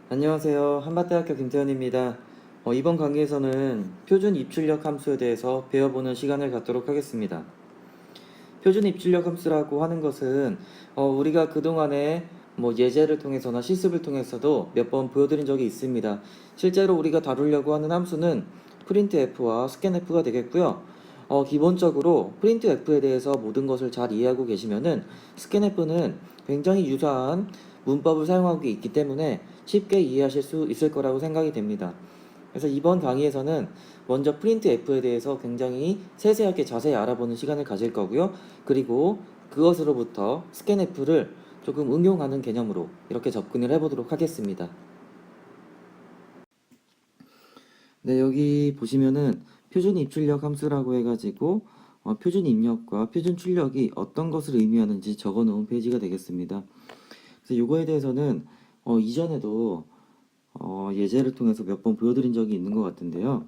안녕하세요. 한밭대학교 김태현입니다. 이번 강의에서는 표준 입출력 함수에 대해서 배워보는 시간을 갖도록 하겠습니다. 표준 입출력 함수라고 하는 것은 우리가 그동안에 예제를 통해서나 실습을 통해서도 몇 번 보여드린 적이 있습니다. 실제로 우리가 다루려고 하는 함수는 printf와 scanf가 되겠고요. 기본적으로 printf에 대해서 모든 것을 잘 이해하고 계시면은 scanf는 굉장히 유사한 문법을 사용하고 있기 때문에 쉽게 이해하실 수 있을 거라고 생각이 됩니다. 그래서 이번 강의에서는 먼저 printf에 대해서 굉장히 세세하게 자세히 알아보는 시간을 가질 거고요. 그리고 그것으로부터 scanf를 조금 응용하는 개념으로 이렇게 접근을 해보도록 하겠습니다. 네, 여기 보시면은 표준 입출력 함수라고 해가지고 표준 입력과 표준 출력이 어떤 것을 의미하는지 적어 놓은 페이지가 되겠습니다. 그래서 이거에 대해서는 이전에도 예제를 통해서 몇 번 보여드린 적이 있는 것 같은데요.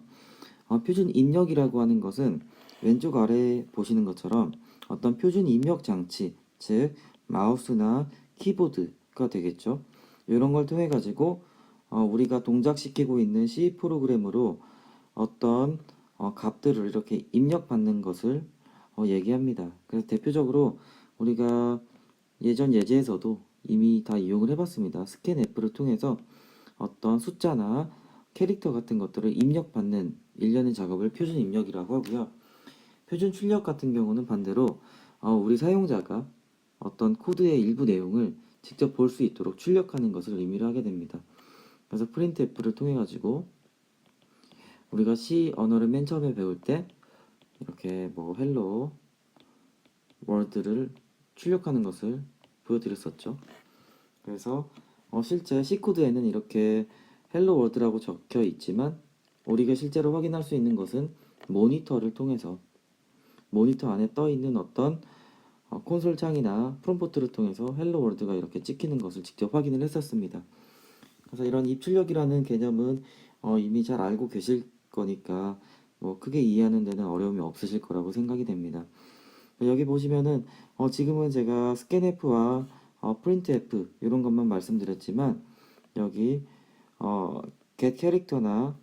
표준 입력이라고 하는 것은 왼쪽 아래에 보시는 것처럼 어떤 표준 입력 장치, 즉 마우스나 키보드가 되겠죠. 이런 걸 통해 가지고 우리가 동작시키고 있는 C 프로그램으로 어떤 값들을 이렇게 입력받는 것을 얘기합니다. 그래서 대표적으로 우리가 예전 예제에서도 이미 다 이용을 해봤습니다. 스캔F를 통해서 어떤 숫자나 캐릭터 같은 것들을 입력받는 일련의 작업을 표준 입력이라고 하고요. 표준 출력 같은 경우는 반대로 우리 사용자가 어떤 코드의 일부 내용을 직접 볼 수 있도록 출력하는 것을 의미를 하게 됩니다. 그래서 printf를 통해 가지고 우리가 C 언어를 맨 처음에 배울 때 이렇게 hello world를 출력하는 것을 보여드렸었죠. 그래서 실제 C 코드에는 이렇게 헬로 월드라고 적혀 있지만 우리가 실제로 확인할 수 있는 것은 모니터를 통해서 모니터 안에 떠 있는 어떤 콘솔 창이나 프롬프트를 통해서 헬로 월드가 이렇게 찍히는 것을 직접 확인을 했었습니다. 그래서 이런 입출력이라는 개념은 이미 잘 알고 계실 거니까 크게 이해하는 데는 어려움이 없으실 거라고 생각이 됩니다. 여기 보시면은 지금은 제가 scanf와 printf 이런 것만 말씀드렸지만 여기 get 캐릭터나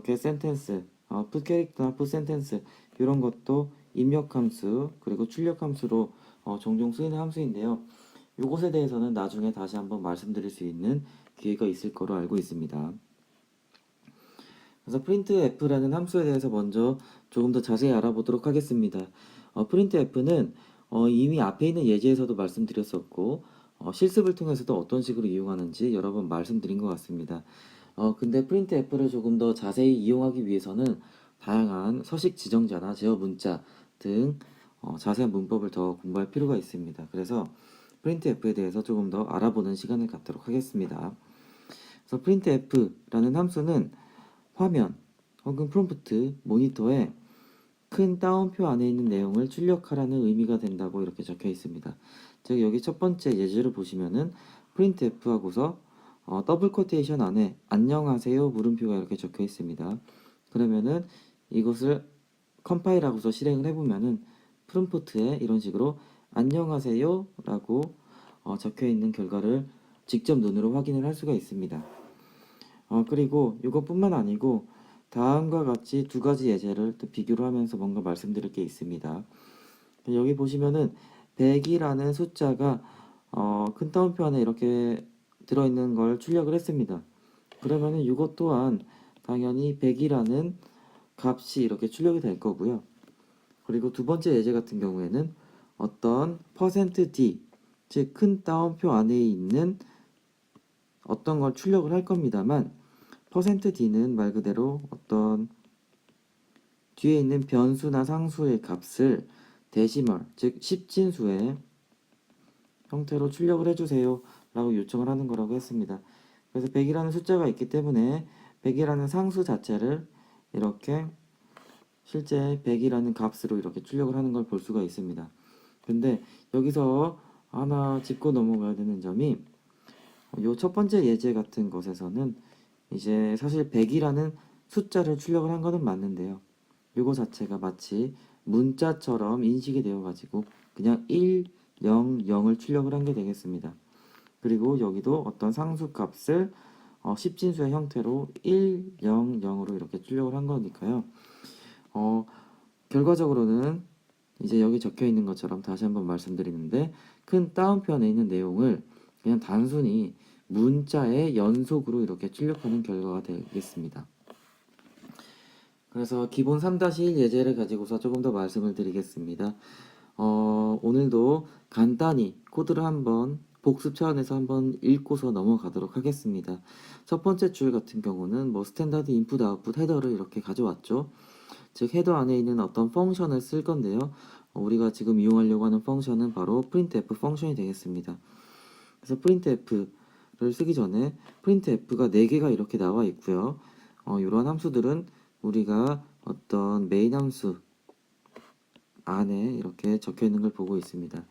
get sentence, put 캐릭터나 put sentence 이런 것도 입력 함수 그리고 출력 함수로 종종 쓰이는 함수인데요. 이것에 대해서는 나중에 다시 한번 말씀드릴 수 있는 기회가 있을 거로 알고 있습니다. 그래서 printf라는 함수에 대해서 먼저 조금 더 자세히 알아보도록 하겠습니다. printf는 이미 앞에 있는 예제에서도 말씀드렸었고 실습을 통해서도 어떤 식으로 이용하는지 여러 번 말씀드린 것 같습니다. 근데 printf를 조금 더 자세히 이용하기 위해서는 다양한 서식 지정자나 제어 문자 등 자세한 문법을 더 공부할 필요가 있습니다. 그래서 printf에 대해서 조금 더 알아보는 시간을 갖도록 하겠습니다. 그래서 printf라는 함수는 화면 혹은 프롬프트, 모니터에 큰 따옴표 안에 있는 내용을 출력하라는 의미가 된다고 이렇게 적혀 있습니다. 즉 여기 첫 번째 예제를 보시면은 printf 하고서 더블 코테이션 안에 안녕하세요 물음표가 이렇게 적혀 있습니다. 그러면은 이것을 컴파일하고서 실행을 해보면은 프롬프트에 이런 식으로 안녕하세요 라고 적혀 있는 결과를 직접 눈으로 확인을 할 수가 있습니다. 그리고 이것뿐만 아니고 다음과 같이 두 가지 예제를 또 비교를 하면서 뭔가 말씀드릴 게 있습니다. 여기 보시면은 100이라는 숫자가 큰 따옴표 안에 이렇게 들어있는 걸 출력을 했습니다. 그러면은 이것 또한 당연히 100이라는 값이 이렇게 출력이 될 거고요. 그리고 두 번째 예제 같은 경우에는 어떤 %d, 즉 큰 따옴표 안에 있는 어떤 걸 출력을 할 겁니다만 %d는 말 그대로 어떤 뒤에 있는 변수나 상수의 값을 데시멀, 즉 십진수의 형태로 출력을 해주세요 라고 요청을 하는 거라고 했습니다. 그래서 100이라는 숫자가 있기 때문에 100이라는 상수 자체를 이렇게 실제 100이라는 값으로 이렇게 출력을 하는 걸 볼 수가 있습니다. 근데 여기서 하나 짚고 넘어가야 되는 점이 요 첫 번째 예제 같은 것에서는 이제 사실 100이라는 숫자를 출력을 한 거는 맞는데요. 요거 자체가 마치 문자처럼 인식이 되어 가지고 그냥 1, 0, 0을 출력을 한 게 되겠습니다. 그리고 여기도 어떤 상수 값을 10진수의 형태로 1, 0, 0으로 이렇게 출력을 한 거니까요. 결과적으로는 이제 여기 적혀 있는 것처럼 다시 한번 말씀드리는데, 큰 따옴표안에 있는 내용을 그냥 단순히 문자의 연속으로 이렇게 출력하는 결과가 되겠습니다. 그래서 기본 3-1 예제를 가지고서 조금 더 말씀을 드리겠습니다. 오늘도 간단히 코드를 한번 복습 차원에서 한번 읽고서 넘어가도록 하겠습니다. 첫 번째 줄 같은 경우는 스탠다드 인풋 아웃풋 헤더를 이렇게 가져왔죠. 즉 헤더 안에 있는 어떤 펑션을 쓸 건데요. 우리가 지금 이용하려고 하는 펑션은 바로 printf 펑션이 되겠습니다. 그래서 printf를 쓰기 전에 printf가 4개가 이렇게 나와 있고요. 이러한 함수들은 우리가 어떤 메인 함수 안에 이렇게 적혀 있는 걸 보고 있습니다.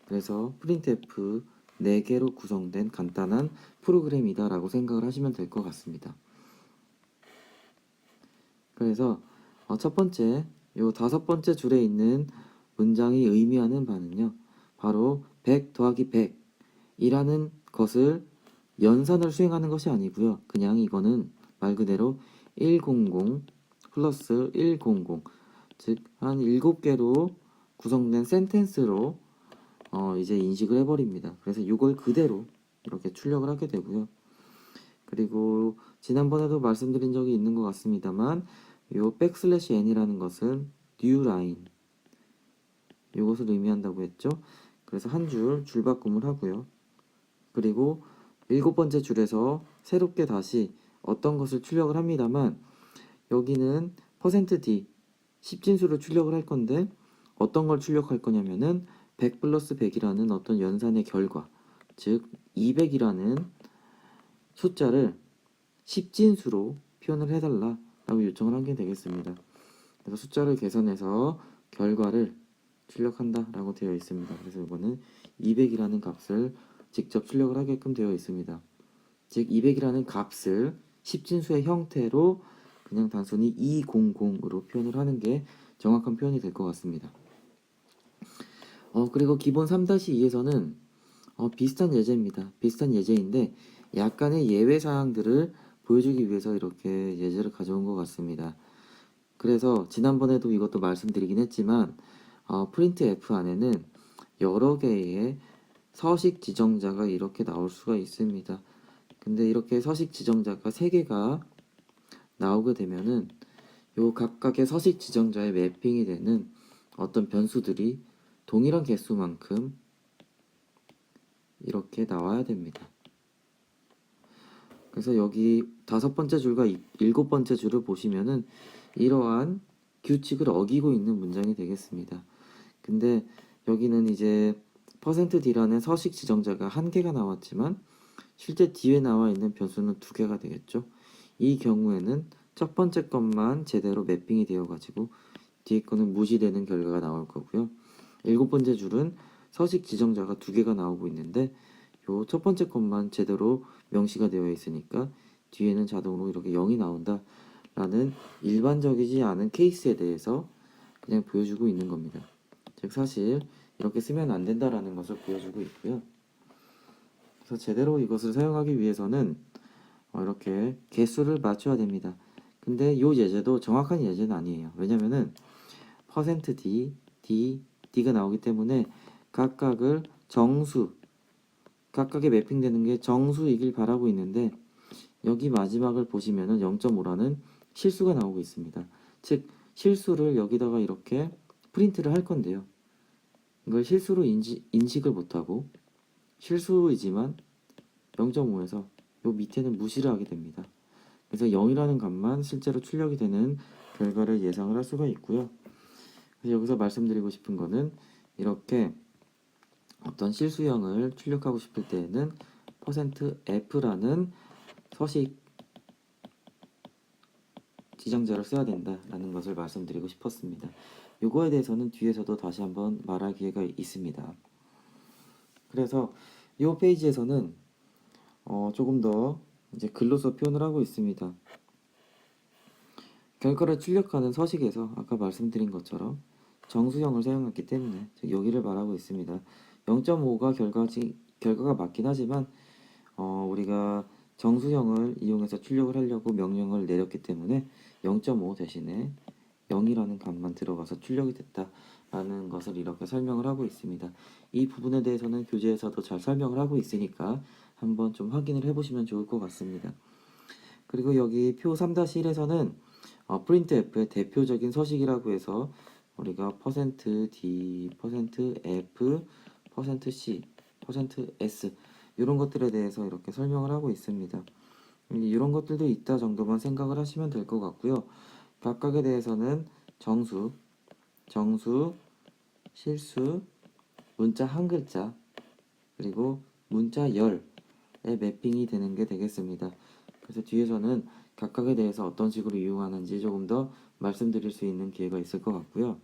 그래서 printf 4개로 구성된 간단한 프로그램이다 라고 생각을 하시면 될 것 같습니다. 그래서 첫 번째, 요 5번째 줄에 있는 문장이 의미하는 바는요, 바로 100 더하기 100이라는 것을 연산을 수행하는 것이 아니고요. 그냥 이거는 말 그대로 100 플러스 100, 즉 한 7개로 구성된 센텐스로 이제 인식을 해버립니다. 그래서 이걸 그대로 이렇게 출력을 하게 되고요. 그리고 지난번에도 말씀드린 적이 있는 것 같습니다만, 요 백슬래시 n이라는 것은 new line, 이것을 의미한다고 했죠. 그래서 한 줄 줄바꿈을 하고요. 그리고 7번째 줄에서 새롭게 다시 어떤 것을 출력을 합니다만, 여기는 %d 10진수를 출력을 할 건데, 어떤 걸 출력할 거냐면은 100 플러스 100이라는 어떤 연산의 결과, 즉 200이라는 숫자를 10진수로 표현을 해달라 라고 요청을 한 게 되겠습니다. 그래서 숫자를 계산해서 결과를 출력한다 라고 되어 있습니다. 그래서 이거는 200이라는 값을 직접 출력을 하게끔 되어 있습니다. 즉 200이라는 값을 10진수의 형태로 그냥 단순히 200으로 표현을 하는 게 정확한 표현이 될 것 같습니다. 그리고 기본 3-2에서는 비슷한 예제입니다. 비슷한 예제인데 약간의 예외 사항들을 보여주기 위해서 이렇게 예제를 가져온 것 같습니다. 그래서 지난번에도 이것도 말씀드리긴 했지만 printf 안에는 여러 개의 서식 지정자가 이렇게 나올 수가 있습니다. 근데 이렇게 서식 지정자가 3개가 나오게 되면은 요 각각의 서식 지정자에 매핑이 되는 어떤 변수들이 동일한 개수만큼 이렇게 나와야 됩니다. 그래서 여기 5번째 줄과 7번째 줄을 보시면은 이러한 규칙을 어기고 있는 문장이 되겠습니다. 근데 여기는 이제 %d라는 서식 지정자가 1개가 나왔지만 실제 뒤에 나와 있는 변수는 2개가 되겠죠. 이 경우에는 첫 번째 것만 제대로 매핑이 되어 가지고 뒤에 거는 무시되는 결과가 나올 거고요. 7번째 줄은 서식 지정자가 2개가 나오고 있는데 요 첫 번째 것만 제대로 명시가 되어 있으니까 뒤에는 자동으로 이렇게 0이 나온다 라는 일반적이지 않은 케이스에 대해서 그냥 보여주고 있는 겁니다. 즉 사실 이렇게 쓰면 안 된다라는 것을 보여주고 있고요. 그래서 제대로 이것을 사용하기 위해서는 이렇게 개수를 맞춰야 됩니다. 근데 이 예제도 정확한 예제는 아니에요. 왜냐면은 %d, d, d가 나오기 때문에 각각을 각각에 매핑되는 게 정수이길 바라고 있는데 여기 마지막을 보시면은 0.5라는 실수가 나오고 있습니다. 즉 실수를 여기다가 이렇게 프린트를 할 건데요. 이걸 실수로 인식을 못하고 실수이지만 0.5에서 요 밑에는 무시를 하게 됩니다. 그래서 0이라는 값만 실제로 출력이 되는 결과를 예상을 할 수가 있고요. 그래서 여기서 말씀드리고 싶은 거는 이렇게 어떤 실수형을 출력하고 싶을 때에는 %f라는 서식 지정자를 써야 된다라는 것을 말씀드리고 싶었습니다. 요거에 대해서는 뒤에서도 다시 한번 말할 기회가 있습니다. 그래서 이 페이지에서는 조금 더 이제 글로서 표현을 하고 있습니다. 결과를 출력하는 서식에서 아까 말씀드린 것처럼 정수형을 사용했기 때문에 여기를 말하고 있습니다. 0.5가 결과가 맞긴 하지만 우리가 정수형을 이용해서 출력을 하려고 명령을 내렸기 때문에 0.5 대신에 0이라는 값만 들어가서 출력이 됐다라는 것을 이렇게 설명을 하고 있습니다. 이 부분에 대해서는 교재에서도 잘 설명을 하고 있으니까 한번 좀 확인을 해보시면 좋을 것 같습니다. 그리고 여기 표 3-1에서는 printf의 대표적인 서식이라고 해서 우리가 %d, %f, %c, %s 이런 것들에 대해서 이렇게 설명을 하고 있습니다. 이런 것들도 있다 정도만 생각을 하시면 될 것 같고요. 각각에 대해서는 정수, 실수, 문자 한 글자, 그리고 문자 열에 매핑이 되는 게 되겠습니다. 그래서 뒤에서는 각각에 대해서 어떤 식으로 이용하는지 조금 더 말씀드릴 수 있는 기회가 있을 것 같고요.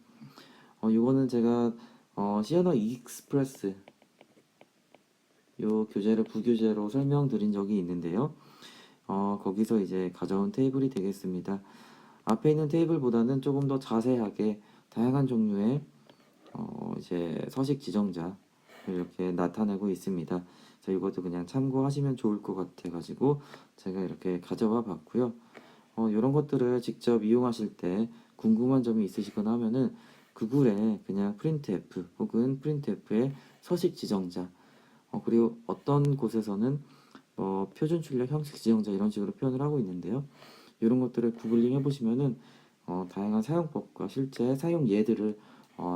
이거는 제가 시어너 익스프레스 요 교재를 부교재로 설명드린 적이 있는데요. 거기서 이제 가져온 테이블이 되겠습니다. 앞에 있는 테이블보다는 조금 더 자세하게 다양한 종류의 이제 서식 지정자 이렇게 나타내고 있습니다. 그래서 이것도 그냥 참고하시면 좋을 것 같아가지고 제가 이렇게 가져와 봤고요. 이런 것들을 직접 이용하실 때 궁금한 점이 있으시거나 하면은 구글에 그냥 printf 혹은 printf의 서식 지정자 그리고 어떤 곳에서는 표준 출력 형식 지정자 이런 식으로 표현을 하고 있는데요. 이런 것들을 구글링 해보시면은 다양한 사용법과 실제 사용 예들을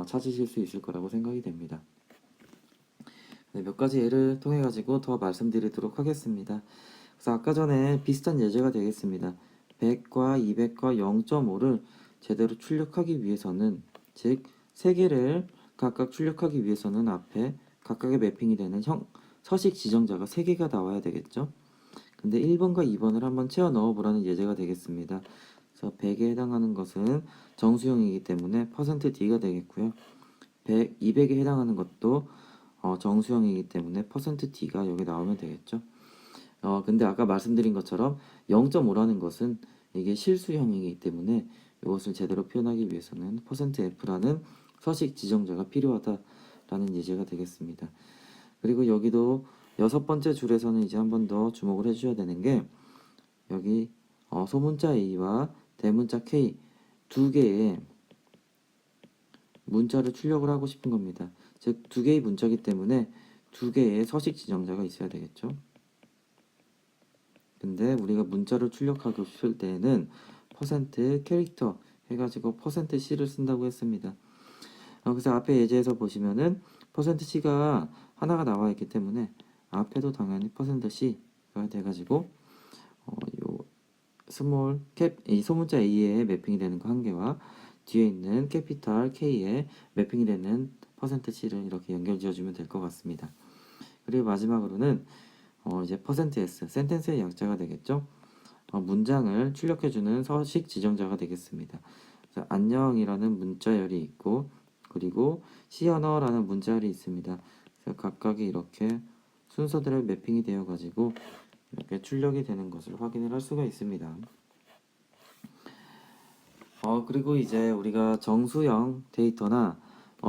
찾으실 수 있을 거라고 생각이 됩니다. 네, 몇 가지 예를 통해 가지고 더 말씀드리도록 하겠습니다. 그래서 아까 전에 비슷한 예제가 되겠습니다. 100과 200과 0.5를 제대로 출력하기 위해서는 즉 3개를 각각 출력하기 위해서는 앞에 각각의 매핑이 되는 서식 지정자가 3개가 나와야 되겠죠. 근데 1번과 2번을 한번 채워 넣어 보라는 예제가 되겠습니다. 그래서 100에 해당하는 것은 정수형이기 때문에 %d가 되겠고요. 100, 200에 해당하는 것도 정수형이기 때문에 %d가 여기 나오면 되겠죠. 근데 아까 말씀드린 것처럼 0.5라는 것은 이게 실수형이기 때문에 이것을 제대로 표현하기 위해서는 %f라는 서식 지정자가 필요하다라는 예제가 되겠습니다. 그리고 여기도 6번째 줄에서는 이제 한 번 더 주목을 해주셔야 되는 게 여기 소문자 A와 대문자 K 두 개의 문자를 출력을 하고 싶은 겁니다. 즉 두 개의 문자이기 때문에 두 개의 서식 지정자가 있어야 되겠죠. 근데 우리가 문자를 출력하고 싶을 때에는 캐릭터 해가지고 %c를 쓴다고 했습니다. 그래서 앞에 예제에서 보시면은 %c가 하나가 나와 있기 때문에 앞에도 당연히 %c가 돼가지고 요 스몰 캡 이 소문자 A에 매핑이 되는 거 한 개와 뒤에 있는 캐피탈 K에 매핑이 되는 %c를 이렇게 연결 지어주면 될 것 같습니다. 그리고 마지막으로는 이제 %s 센텐스의 약자가 되겠죠. 문장을 출력해주는 서식 지정자가 되겠습니다. 그래서 안녕이라는 문자열이 있고 그리고 시언어라는 문자열이 있습니다. 그래서 각각이 이렇게 순서대로 매핑이 되어 가지고 이렇게 출력이 되는 것을 확인을 할 수가 있습니다. 그리고 이제 우리가 정수형 데이터나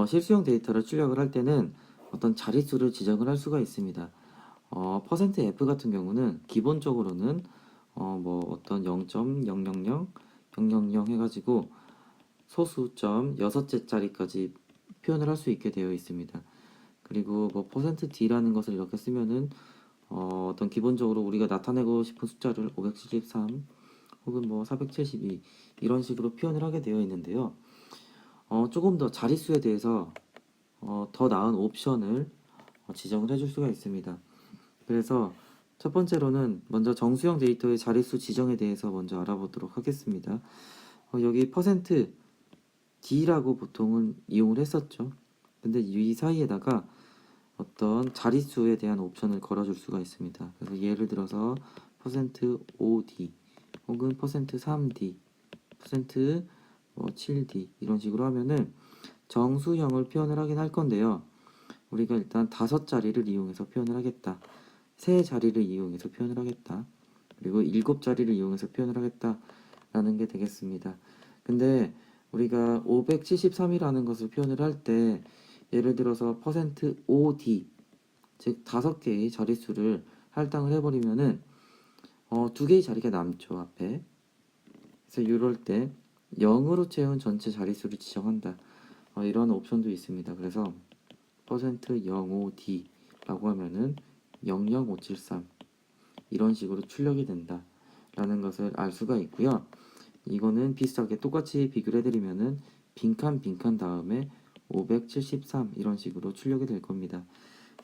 실수형 데이터를 출력을 할 때는 어떤 자릿수를 지정을 할 수가 있습니다. %f 같은 경우는 기본적으로는 뭐 어떤 0.000 000 해가지고 소수점 6개짜리까지 표현을 할 수 있게 되어 있습니다. 그리고 뭐 %d라는 것을 이렇게 쓰면은 어떤 기본적으로 우리가 나타내고 싶은 숫자를 573 혹은 뭐 472 이런 식으로 표현을 하게 되어 있는데요. 조금 더 자릿수에 대해서 더 나은 옵션을 지정을 해줄 수가 있습니다. 그래서 첫 번째로는 먼저 정수형 데이터의 자릿수 지정에 대해서 먼저 알아보도록 하겠습니다. 여기 %d라고 보통은 이용을 했었죠. 근데 이 사이에다가 어떤 자릿수에 대한 옵션을 걸어줄 수가 있습니다. 그래서 예를 들어서 %5d 혹은 %3d, %7d 이런 식으로 하면은 정수형을 표현을 하긴 할 건데요. 우리가 일단 5자리를 이용해서 표현을 하겠다. 3자리를 이용해서 표현을 하겠다. 그리고 7자리를 이용해서 표현을 하겠다. 라는 게 되겠습니다. 근데 우리가 573이라는 것을 표현을 할 때 예를 들어서 %5d 즉 5개의 자릿수를 할당을 해버리면은 두 개의 자리가 남죠, 앞에. 그래서 이럴 때 0으로 채운 전체 자릿수를 지정한다. 이런 옵션도 있습니다. 그래서 %05D라고 하면은 00573 이런 식으로 출력이 된다 라는 것을 알 수가 있고요. 이거는 비슷하게 똑같이 비교를 해드리면은 빈칸 다음에 573 이런 식으로 출력이 될 겁니다.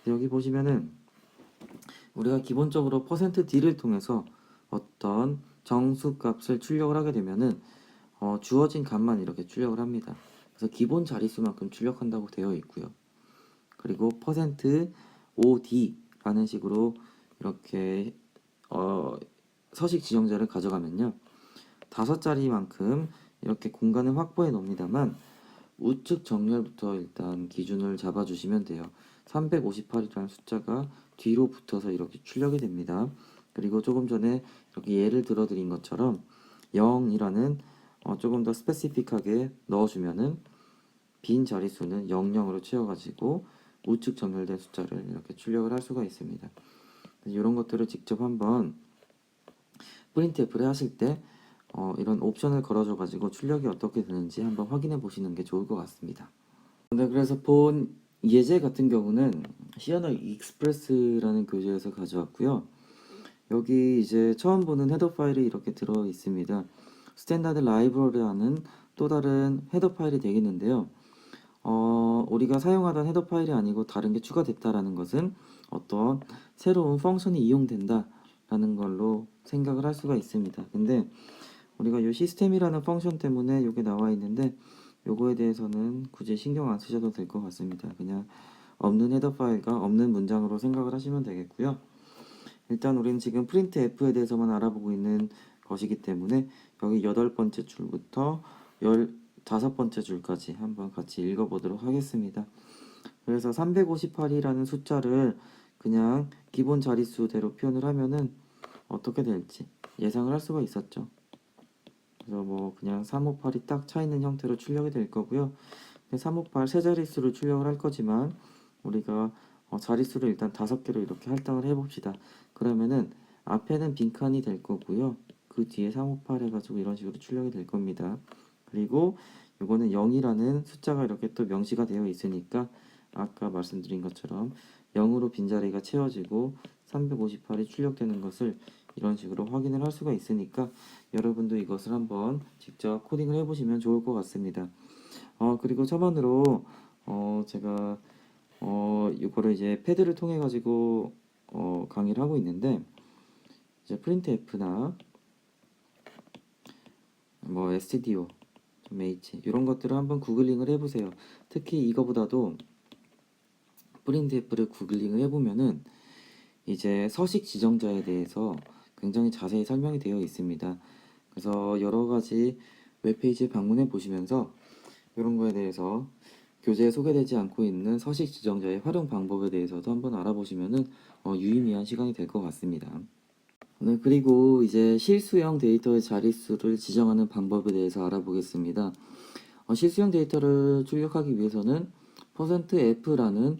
여기 보시면은 우리가 기본적으로 %D를 통해서 어떤 정수값을 출력을 하게 되면은 주어진 값만 이렇게 출력을 합니다. 그래서 기본 자릿수만큼 출력한다고 되어 있고요. 그리고 %OD라는 식으로 이렇게 서식 지정자를 가져가면요. 5자리만큼 이렇게 공간을 확보해 놓습니다만 우측 정렬부터 일단 기준을 잡아주시면 돼요. 358이라는 숫자가 뒤로 붙어서 이렇게 출력이 됩니다. 그리고 조금 전에 이렇게 예를 들어드린 것처럼 0이라는 조금 더 스페시픽하게 넣어주면은 빈 자릿수는 00으로 채워가지고 우측 정렬된 숫자를 이렇게 출력을 할 수가 있습니다. 이런 것들을 직접 한번 프린트F를 하실 때 이런 옵션을 걸어줘가지고 출력이 어떻게 되는지 한번 확인해 보시는 게 좋을 것 같습니다. 네, 그래서 본 예제 같은 경우는 시어너 익스프레스라는 교재에서 가져왔고요. 여기 이제 처음 보는 헤더 파일이 이렇게 들어 있습니다. 스탠다드 라이브러리라는 또 다른 헤더 파일이 되겠는데요. 우리가 사용하던 헤더 파일이 아니고 다른 게 추가됐다라는 것은 어떤 새로운 펑션이 이용된다라는 걸로 생각을 할 수가 있습니다. 근데 우리가 이 시스템이라는 펑션 때문에 이게 나와 있는데 요거에 대해서는 굳이 신경 안 쓰셔도 될 것 같습니다. 그냥 없는 헤더 파일과 없는 문장으로 생각을 하시면 되겠고요. 일단 우리는 지금 printf에 대해서만 알아보고 있는 것이기 때문에 여기 8번째 줄부터 15번째 줄까지 한번 같이 읽어보도록 하겠습니다. 그래서 358이라는 숫자를 그냥 기본 자릿수대로 표현을 하면은 어떻게 될지 예상을 할 수가 있었죠. 그래서 뭐 그냥 358이 딱 차있는 형태로 출력이 될 거고요. 358 세 자릿수를 출력을 할 거지만 우리가 자릿수를 일단 5개로 이렇게 할당을 해봅시다. 그러면은 앞에는 빈칸이 될 거고요. 그 뒤에 358 해가지고 이런 식으로 출력이 될 겁니다. 그리고 이거는 0이라는 숫자가 이렇게 또 명시가 되어 있으니까 아까 말씀드린 것처럼 0으로 빈자리가 채워지고 358이 출력되는 것을 이런 식으로 확인을 할 수가 있으니까 여러분도 이것을 한번 직접 코딩을 해보시면 좋을 것 같습니다. 그리고 첨언으로 제가 이거를 이제 패드를 통해 가지고 강의를 하고 있는데 이제 printf나 뭐 stdio.h 이런 것들을 한번 구글링을 해보세요. 특히 이거보다도 printf를 구글링을 해보면은 이제 서식 지정자에 대해서 굉장히 자세히 설명이 되어 있습니다. 그래서 여러 가지 웹페이지에 방문해 보시면서 이런 거에 대해서 교재에 소개되지 않고 있는 서식 지정자의 활용 방법에 대해서도 한번 알아보시면은 유의미한 시간이 될 것 같습니다. 네, 그리고 이제 실수형 데이터의 자릿수를 지정하는 방법에 대해서 알아보겠습니다. 실수형 데이터를 출력하기 위해서는 %f라는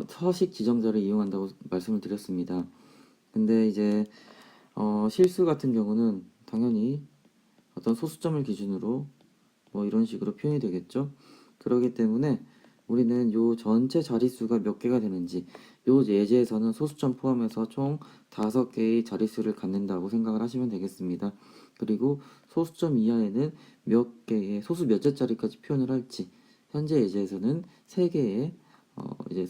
서식 지정자를 이용한다고 말씀을 드렸습니다. 근데 이제 실수 같은 경우는 당연히 어떤 소수점을 기준으로 뭐 이런 식으로 표현이 되겠죠. 그렇기 때문에 우리는 요 전체 자릿수가 몇 개가 되는지 요 예제에서는 소수점 포함해서 총 5개의 자릿수를 갖는다고 생각을 하시면 되겠습니다. 그리고 소수점 이하에는 몇 개의 소수 몇째 자리까지 표현을 할지 현재 예제에서는 3개의 이제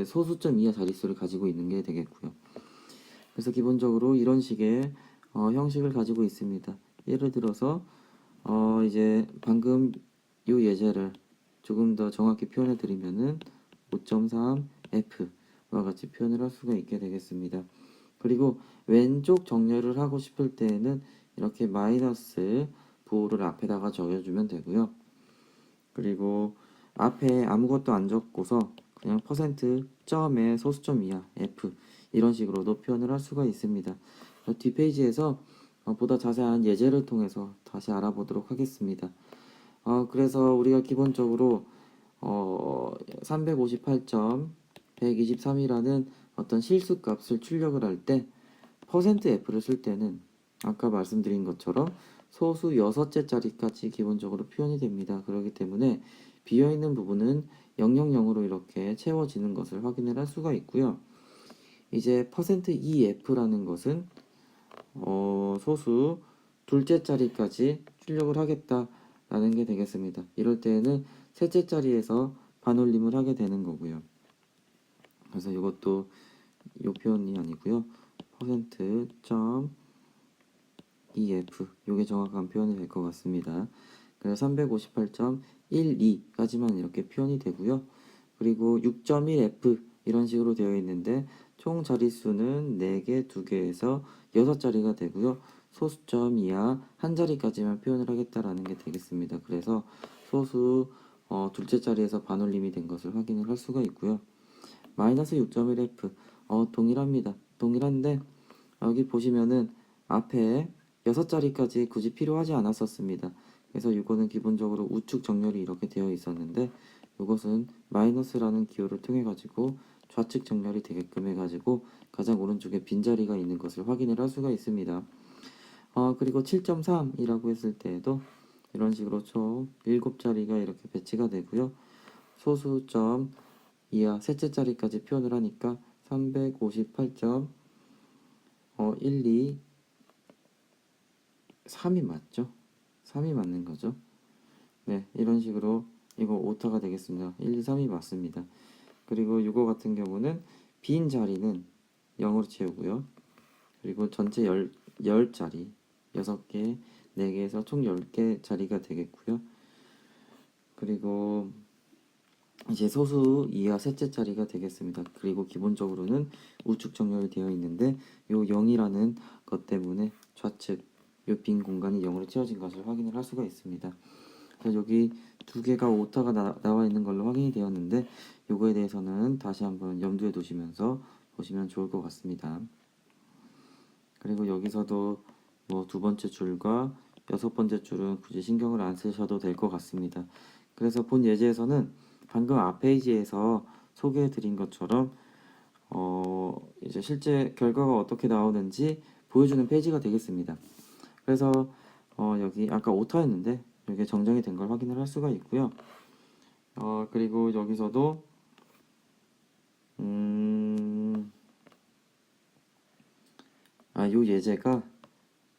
소수점 이하 자릿수를 가지고 있는 게 되겠고요. 그래서 기본적으로 이런 식의 형식을 가지고 있습니다. 예를 들어서 이제 방금 요 예제를 조금 더 정확히 표현해 드리면은 5.3F와 같이 표현을 할 수가 있게 되겠습니다. 그리고 왼쪽 정렬을 하고 싶을 때에는 이렇게 마이너스 부호를 앞에다가 적어주면 되고요. 그리고 앞에 아무것도 안 적고서 그냥 %점의 소수점 이하 F 이런 식으로도 표현을 할 수가 있습니다. 뒷페이지에서 보다 자세한 예제를 통해서 다시 알아보도록 하겠습니다. 그래서 우리가 기본적으로 358.123이라는 어떤 실수 값을 출력을 할 때 %F를 쓸 때는 아까 말씀드린 것처럼 소수 여섯째 자리까지 기본적으로 표현이 됩니다. 그렇기 때문에 비어있는 부분은 000으로 이렇게 채워지는 것을 확인을 할 수가 있고요. 이제 %EF라는 것은 소수 둘째 자리까지 출력을 하겠다라는 게 되겠습니다. 이럴 때에는 셋째 자리에서 반올림을 하게 되는 거고요. 그래서 이것도 이 표현이 아니고요. %.EF 이게 정확한 표현이 될 것 같습니다. 그래서 358.12까지만 이렇게 표현이 되고요. 그리고 6.1F 이런 식으로 되어 있는데 총 자릿수는 4개, 2개에서 6자리가 되고요. 소수점 이하 한 자리까지만 표현을 하겠다라는 게 되겠습니다. 그래서 소수 둘째 자리에서 반올림이 된 것을 확인을 할 수가 있고요. 마이너스 6.1F 동일합니다. 동일한데 여기 보시면은 앞에 6자리까지 굳이 필요하지 않았었습니다. 그래서 이거는 기본적으로 우측 정렬이 이렇게 되어 있었는데 이것은 마이너스라는 기호를 통해 가지고 좌측 정렬이 되게끔 해가지고 가장 오른쪽에 빈자리가 있는 것을 확인을 할 수가 있습니다. 그리고 7.3이라고 했을 때에도 이런 식으로 총 7자리가 이렇게 배치가 되고요. 소수점 이하 셋째 자리까지 표현을 하니까 358.12 3이 맞죠? 3이 맞는 거죠. 네, 이런 식으로 이거 오타가 되겠습니다. 1, 2, 3이 맞습니다. 그리고 이거 같은 경우는 빈 자리는 0으로 채우고요. 그리고 전체 10자리 6개, 4개에서 총 10개 자리가 되겠고요. 그리고 이제 소수 이하 셋째 자리가 되겠습니다. 그리고 기본적으로는 우측 정렬이 되어 있는데 요 0이라는 것 때문에 좌측 요 빈 공간이 0으로 채워진 것을 확인을 할 수가 있습니다. 그래서 여기 두 개가 오타가 나와 있는 걸로 확인이 되었는데 요거에 대해서는 다시 한번 염두에 두시면서 보시면 좋을 것 같습니다. 그리고 여기서도 뭐 두 번째 줄과 여섯 번째 줄은 굳이 신경을 안 쓰셔도 될 것 같습니다. 그래서 본 예제에서는 방금 앞 페이지에서 소개해 드린 것처럼 이제 실제 결과가 어떻게 나오는지 보여주는 페이지가 되겠습니다. 그래서 여기 아까 오타였는데 이게 정정이 된 걸 확인을 할 수가 있고요. 그리고 여기서도 요 예제가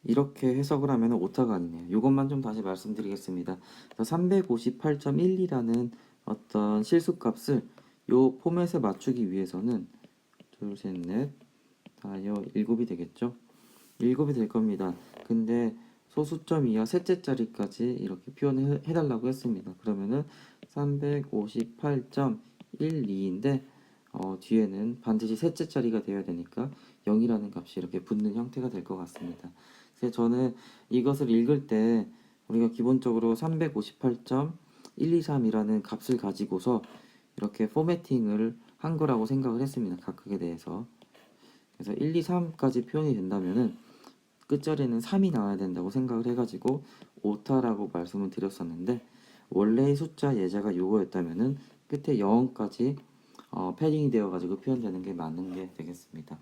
이렇게 해석을 하면 오타가 아니네요. 이것만 좀 다시 말씀드리겠습니다. 358.12라는 어떤 실수값을 요 포맷에 맞추기 위해서는 둘, 셋, 넷, 다여 7이 되겠죠? 7이 될 겁니다. 근데 소수점 이하 셋째 자리까지 이렇게 표현을 해달라고 했습니다. 그러면은 358.12인데 뒤에는 반드시 셋째 자리가 되어야 되니까 0이라는 값이 이렇게 붙는 형태가 될 것 같습니다. 그래서 저는 이것을 읽을 때 우리가 기본적으로 358.123이라는 값을 가지고서 이렇게 포매팅을 한 거라고 생각을 했습니다. 각각에 대해서. 그래서 1, 2, 3까지 표현이 된다면은 끝자리는 3이 나와야 된다고 생각을 해가지고 오타라고 말씀을 드렸었는데 원래의 숫자 예제가 요거였다면은 끝에 0까지 패딩이 되어가지고 표현되는 게 맞는 게 되겠습니다.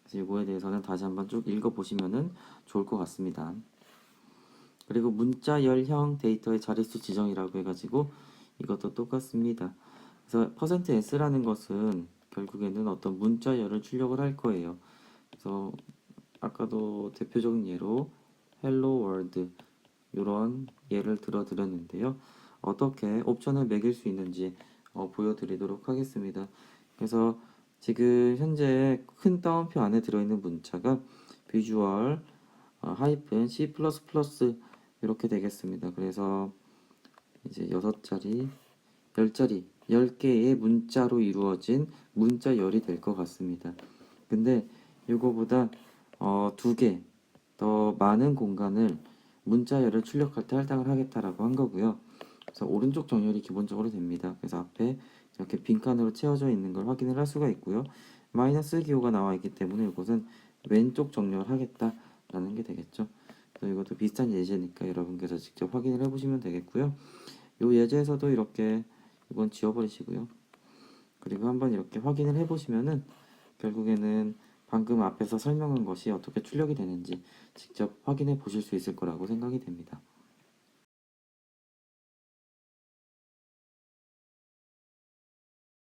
그래서 이거에 대해서는 다시 한번 쭉 읽어보시면은 좋을 것 같습니다. 그리고 문자열형 데이터의 자릿수 지정이라고 해가지고 이것도 똑같습니다. 그래서 %s라는 것은 결국에는 어떤 문자열을 출력을 할 거예요. 그래서 아까도 대표적인 예로 Hello World 이런 예를 들어 드렸는데요. 어떻게 옵션을 매길 수 있는지 보여드리도록 하겠습니다. 그래서 지금 현재 큰 따옴표 안에 들어있는 문자가 비주얼 하이픈 C++ 이렇게 되겠습니다. 그래서 이제 6자리, 10자리, 10개의 문자로 이루어진 문자열이 될 것 같습니다. 근데 이거보다 2개 더 많은 공간을 문자열을 출력할 때 할당을 하겠다라고 한 거고요. 그래서 오른쪽 정렬이 기본적으로 됩니다. 그래서 앞에 이렇게 빈칸으로 채워져 있는 걸 확인을 할 수가 있고요. 마이너스 기호가 나와 있기 때문에 이것은 왼쪽 정렬을 하겠다라는 게 되겠죠. 그래서 이것도 비슷한 예제니까 여러분께서 직접 확인을 해보시면 되겠고요. 이 예제에서도 이렇게 이건 지워버리시고요. 그리고 한번 이렇게 확인을 해보시면은 결국에는 방금 앞에서 설명한 것이 어떻게 출력이 되는지 직접 확인해 보실 수 있을 거라고 생각이 됩니다.